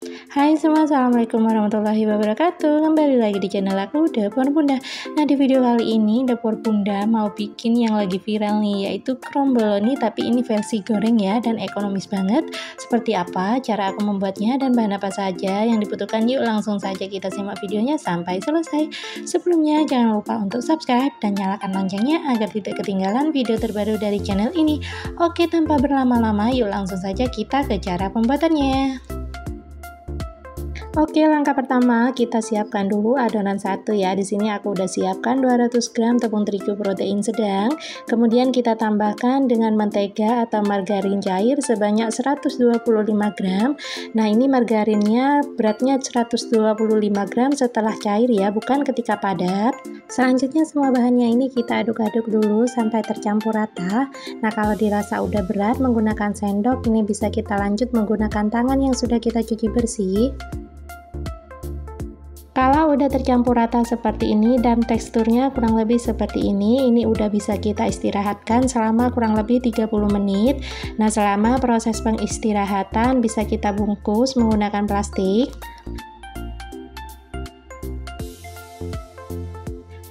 Hai semua, assalamualaikum warahmatullahi wabarakatuh. Kembali lagi di channel aku, Dapur Bunda. Nah, di video kali ini Dapur Bunda mau bikin yang lagi viral nih, yaitu kromboloni, tapi ini versi goreng ya, dan ekonomis banget. Seperti apa cara aku membuatnya dan bahan apa saja yang dibutuhkan? Yuk langsung saja kita simak videonya sampai selesai. Sebelumnya jangan lupa untuk subscribe dan nyalakan loncengnya agar tidak ketinggalan video terbaru dari channel ini. Oke, tanpa berlama-lama yuk langsung saja kita ke cara pembuatannya. Oke, langkah pertama kita siapkan dulu adonan satu ya. Di sini aku udah siapkan 200 gram tepung terigu protein sedang. Kemudian kita tambahkan dengan mentega atau margarin cair sebanyak 125 gram. Nah, ini margarinnya beratnya 125 gram setelah cair ya, bukan ketika padat. Selanjutnya semua bahannya ini kita aduk-aduk dulu sampai tercampur rata. Nah, kalau dirasa udah berat menggunakan sendok, ini bisa kita lanjut menggunakan tangan yang sudah kita cuci bersih. Kalau udah tercampur rata seperti ini dan teksturnya kurang lebih seperti ini udah bisa kita istirahatkan selama kurang lebih 30 menit. Nah, selama proses pengistirahatan bisa kita bungkus menggunakan plastik.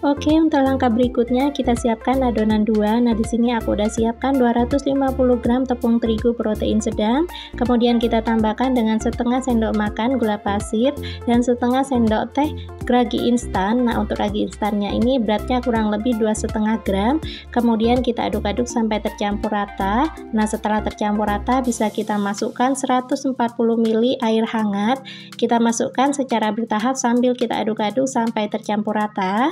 Oke, untuk langkah berikutnya kita siapkan adonan 2. Nah, di sini aku udah siapkan 250 gram tepung terigu protein sedang. Kemudian kita tambahkan dengan setengah sendok makan gula pasir dan setengah sendok teh ragi instan. Nah, untuk ragi instannya ini beratnya kurang lebih 2,5 gram. Kemudian kita aduk-aduk sampai tercampur rata. Nah, setelah tercampur rata bisa kita masukkan 140 ml air hangat. Kita masukkan secara bertahap sambil kita aduk-aduk sampai tercampur rata.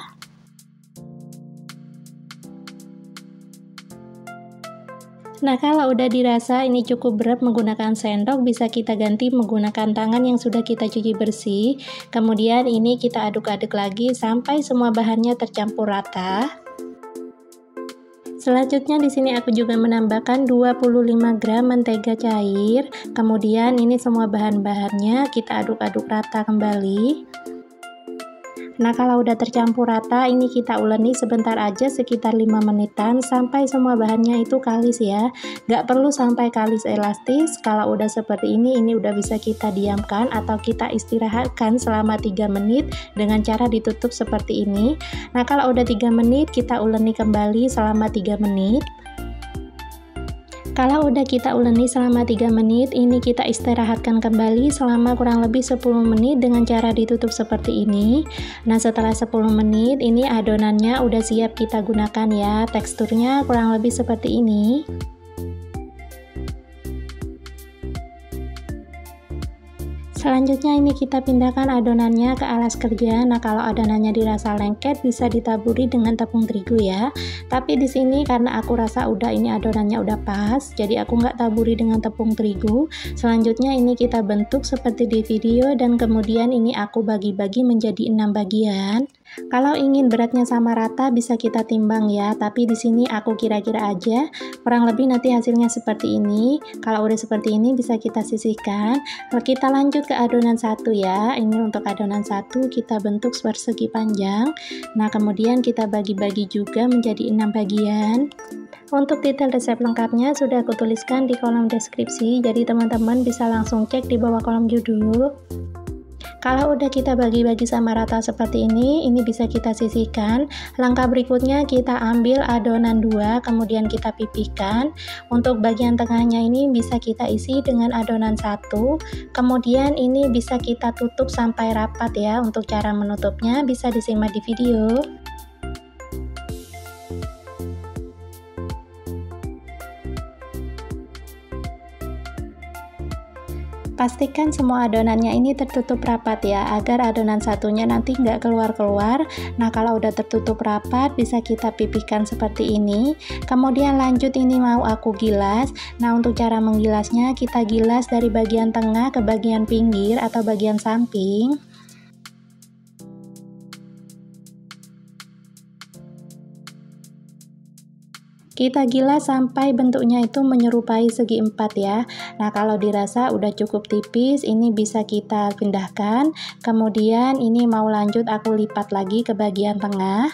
Nah, kalau udah dirasa ini cukup berat menggunakan sendok, bisa kita ganti menggunakan tangan yang sudah kita cuci bersih. Kemudian ini kita aduk-aduk lagi sampai semua bahannya tercampur rata. Selanjutnya di sini aku juga menambahkan 25 gram mentega cair. Kemudian ini semua bahan-bahannya kita aduk-aduk rata kembali. Nah, kalau udah tercampur rata, ini kita uleni sebentar aja sekitar 5 menitan sampai semua bahannya itu kalis ya. Gak perlu sampai kalis elastis. Kalau udah seperti ini udah bisa kita diamkan atau kita istirahatkan selama 3 menit dengan cara ditutup seperti ini. Nah, kalau udah 3 menit kita uleni kembali selama 3 menit. Kalau udah kita uleni selama 3 menit, ini kita istirahatkan kembali selama kurang lebih 10 menit dengan cara ditutup seperti ini. Nah, setelah 10 menit, ini adonannya udah siap kita gunakan ya. Teksturnya kurang lebih seperti ini. Selanjutnya ini kita pindahkan adonannya ke alas kerja. Nah, kalau adonannya dirasa lengket bisa ditaburi dengan tepung terigu ya. Tapi di sini karena aku rasa udah ini adonannya udah pas, jadi aku nggak taburi dengan tepung terigu. Selanjutnya ini kita bentuk seperti di video dan kemudian ini aku bagi-bagi menjadi 6 bagian. Kalau ingin beratnya sama rata bisa kita timbang ya, tapi di sini aku kira-kira aja, kurang lebih nanti hasilnya seperti ini. Kalau udah seperti ini bisa kita sisihkan. Kita lanjut ke adonan satu ya. Ini untuk adonan satu kita bentuk persegi panjang. Nah, kemudian kita bagi-bagi juga menjadi 6 bagian. Untuk detail resep lengkapnya sudah aku tuliskan di kolom deskripsi, jadi teman-teman bisa langsung cek di bawah kolom judul. Kalau udah kita bagi-bagi sama rata seperti ini bisa kita sisihkan. Langkah berikutnya kita ambil adonan 2, kemudian kita pipihkan. Untuk bagian tengahnya ini bisa kita isi dengan adonan 1. Kemudian ini bisa kita tutup sampai rapat ya. Untuk cara menutupnya bisa disimak di video. Pastikan semua adonannya ini tertutup rapat ya, agar adonan satunya nanti nggak keluar-keluar. Nah, kalau udah tertutup rapat bisa kita pipihkan seperti ini. Kemudian lanjut ini mau aku gilas. Nah, untuk cara menggilasnya kita gilas dari bagian tengah ke bagian pinggir atau bagian samping. Kita gilas sampai bentuknya itu menyerupai segi 4 ya. Nah, kalau dirasa udah cukup tipis, ini bisa kita pindahkan. Kemudian ini mau lanjut aku lipat lagi ke bagian tengah.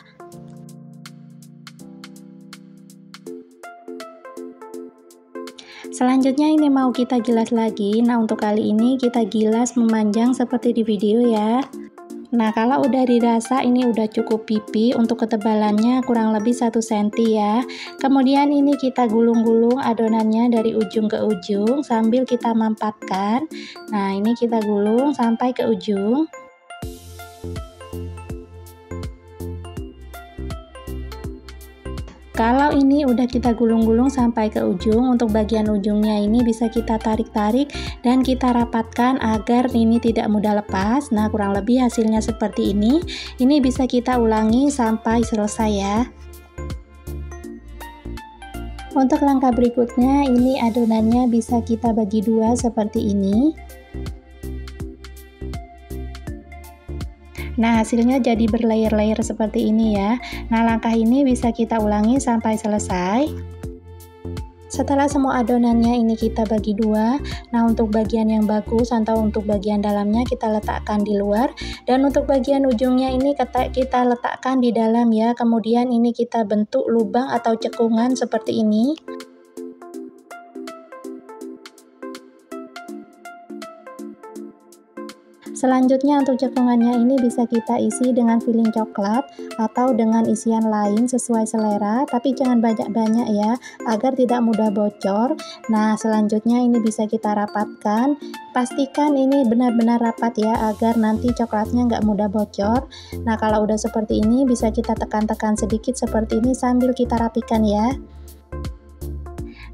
Selanjutnya ini mau kita gilas lagi. Nah, untuk kali ini kita gilas memanjang seperti di video ya. Nah, kalau udah dirasa ini udah cukup pipi, untuk ketebalannya kurang lebih 1 cm ya. Kemudian ini kita gulung-gulung adonannya dari ujung ke ujung sambil kita mampatkan. Nah, ini kita gulung sampai ke ujung. Kalau ini udah kita gulung-gulung sampai ke ujung, untuk bagian ujungnya ini bisa kita tarik-tarik dan kita rapatkan agar ini tidak mudah lepas. Nah, kurang lebih hasilnya seperti ini. Ini bisa kita ulangi sampai selesai ya. Untuk langkah berikutnya, ini adonannya bisa kita bagi dua seperti ini. Nah, hasilnya jadi berlayer-layer seperti ini ya. Nah, langkah ini bisa kita ulangi sampai selesai. Setelah semua adonannya ini kita bagi dua, nah untuk bagian yang bagus atau untuk bagian dalamnya kita letakkan di luar, dan untuk bagian ujungnya ini kita letakkan di dalam ya. Kemudian ini kita bentuk lubang atau cekungan seperti ini. Selanjutnya untuk cekungannya ini bisa kita isi dengan filling coklat atau dengan isian lain sesuai selera, tapi jangan banyak-banyak ya, agar tidak mudah bocor. Nah, selanjutnya ini bisa kita rapatkan. Pastikan ini benar-benar rapat ya, agar nanti coklatnya nggak mudah bocor. Nah, kalau udah seperti ini bisa kita tekan-tekan sedikit seperti ini sambil kita rapikan ya.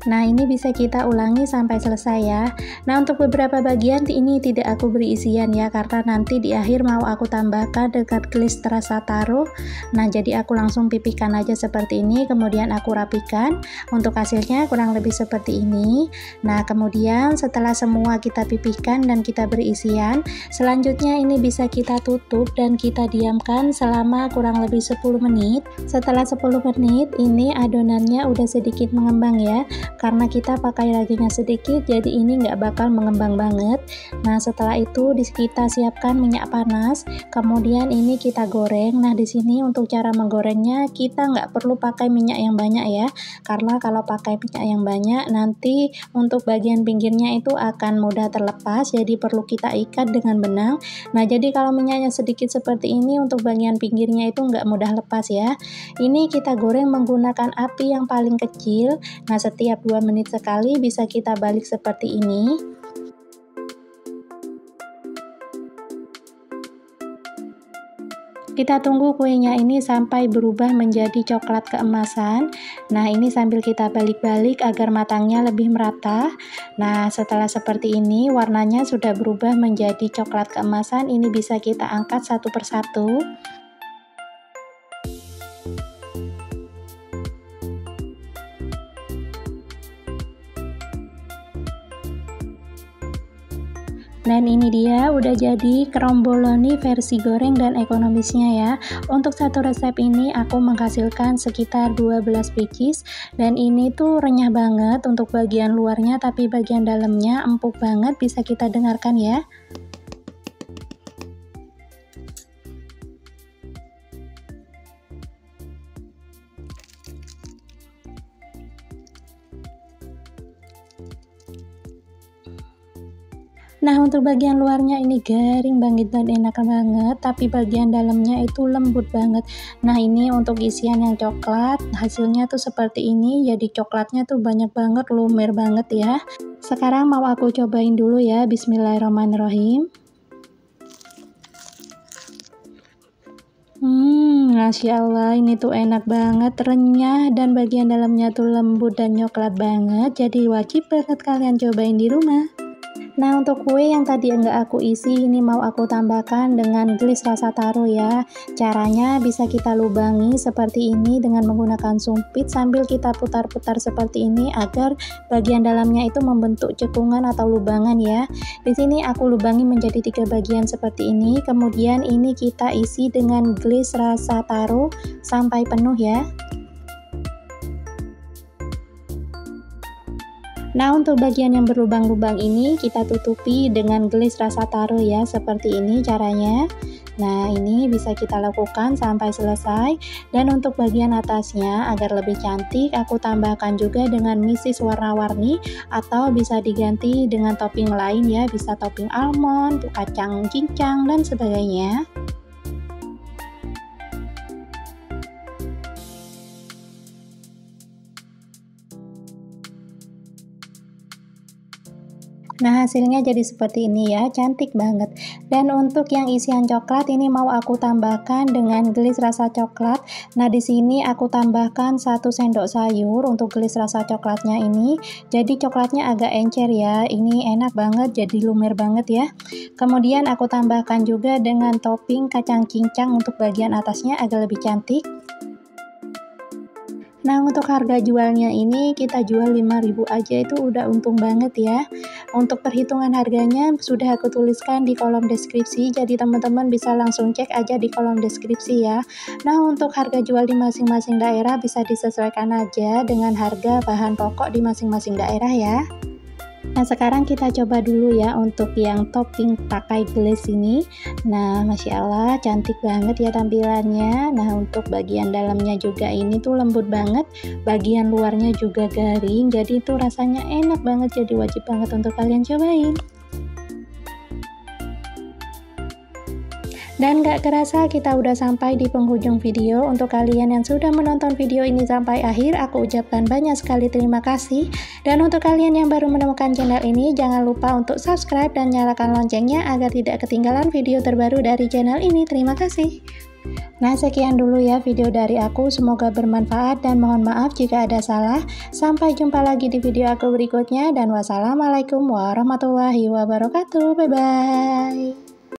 Nah, ini bisa kita ulangi sampai selesai ya. Nah, untuk beberapa bagian ini tidak aku beri isian ya, karena nanti di akhir mau aku tambahkan dekat gelis terasa taruh. Nah, jadi aku langsung pipihkan aja seperti ini, kemudian aku rapikan. Untuk hasilnya kurang lebih seperti ini. Nah, kemudian setelah semua kita pipihkan dan kita beri isian, selanjutnya ini bisa kita tutup dan kita diamkan selama kurang lebih 10 menit. Setelah 10 menit, ini adonannya udah sedikit mengembang ya. Karena kita pakai raginya sedikit, jadi ini nggak bakal mengembang banget. Nah, setelah itu kita siapkan minyak panas, kemudian ini kita goreng. Nah, di sini untuk cara menggorengnya kita nggak perlu pakai minyak yang banyak ya, karena kalau pakai minyak yang banyak nanti untuk bagian pinggirnya itu akan mudah terlepas, jadi perlu kita ikat dengan benang. Nah, jadi kalau minyaknya sedikit seperti ini, untuk bagian pinggirnya itu nggak mudah lepas ya. Ini kita goreng menggunakan api yang paling kecil. Nah, setiap 2 menit sekali bisa kita balik seperti ini. Kita tunggu kuenya ini sampai berubah menjadi coklat keemasan. Nah, ini sambil kita balik-balik agar matangnya lebih merata. Nah, setelah seperti ini warnanya sudah berubah menjadi coklat keemasan. Ini bisa kita angkat satu persatu. Dan ini dia udah jadi kromboloni versi goreng dan ekonomisnya ya. Untuk satu resep ini aku menghasilkan sekitar 12 pieces, dan ini tuh renyah banget untuk bagian luarnya, tapi bagian dalamnya empuk banget. Bisa kita dengarkan ya. Nah, untuk bagian luarnya ini garing banget dan enak banget, tapi bagian dalamnya itu lembut banget. Nah, ini untuk isian yang coklat, hasilnya tuh seperti ini. Jadi coklatnya tuh banyak banget, lumer banget ya. Sekarang mau aku cobain dulu ya. Bismillahirrahmanirrahim. Masya Allah, ini tuh enak banget, renyah, dan bagian dalamnya tuh lembut dan coklat banget. Jadi wajib banget kalian cobain di rumah. Nah, untuk kue yang tadi enggak aku isi, ini mau aku tambahkan dengan gelis rasa taro ya. Caranya bisa kita lubangi seperti ini dengan menggunakan sumpit sambil kita putar-putar seperti ini agar bagian dalamnya itu membentuk cekungan atau lubangan ya. Di sini aku lubangi menjadi 3 bagian seperti ini. Kemudian ini kita isi dengan gelis rasa taro sampai penuh ya. Nah, untuk bagian yang berlubang-lubang ini kita tutupi dengan gelis rasa taro ya, seperti ini caranya. Nah, ini bisa kita lakukan sampai selesai. Dan untuk bagian atasnya agar lebih cantik, aku tambahkan juga dengan misis warna-warni atau bisa diganti dengan topping lain ya, bisa topping almond, kacang cincang dan sebagainya. Nah, hasilnya jadi seperti ini ya, cantik banget. Dan untuk yang isian coklat ini mau aku tambahkan dengan gelis rasa coklat. Nah, di sini aku tambahkan 1 sendok sayur untuk gelis rasa coklatnya ini. Jadi coklatnya agak encer ya. Ini enak banget, jadi lumer banget ya. Kemudian aku tambahkan juga dengan topping kacang cincang untuk bagian atasnya agak lebih cantik. Nah, untuk harga jualnya ini kita jual 5.000 aja, itu udah untung banget ya. Untuk perhitungan harganya sudah aku tuliskan di kolom deskripsi, jadi teman-teman bisa langsung cek aja di kolom deskripsi ya. Nah, untuk harga jual di masing-masing daerah bisa disesuaikan aja dengan harga bahan pokok di masing-masing daerah ya. Nah, sekarang kita coba dulu ya untuk yang topping pakai gelis ini. Nah, Masya Allah cantik banget ya tampilannya. Nah, untuk bagian dalamnya juga ini tuh lembut banget, bagian luarnya juga garing, jadi itu rasanya enak banget, jadi wajib banget untuk kalian cobain. Dan gak kerasa kita udah sampai di penghujung video. Untuk kalian yang sudah menonton video ini sampai akhir, aku ucapkan banyak sekali terima kasih. Dan untuk kalian yang baru menemukan channel ini, jangan lupa untuk subscribe dan nyalakan loncengnya agar tidak ketinggalan video terbaru dari channel ini. Terima kasih. Nah, sekian dulu ya video dari aku, semoga bermanfaat dan mohon maaf jika ada salah. Sampai jumpa lagi di video aku berikutnya dan wassalamualaikum warahmatullahi wabarakatuh. Bye bye.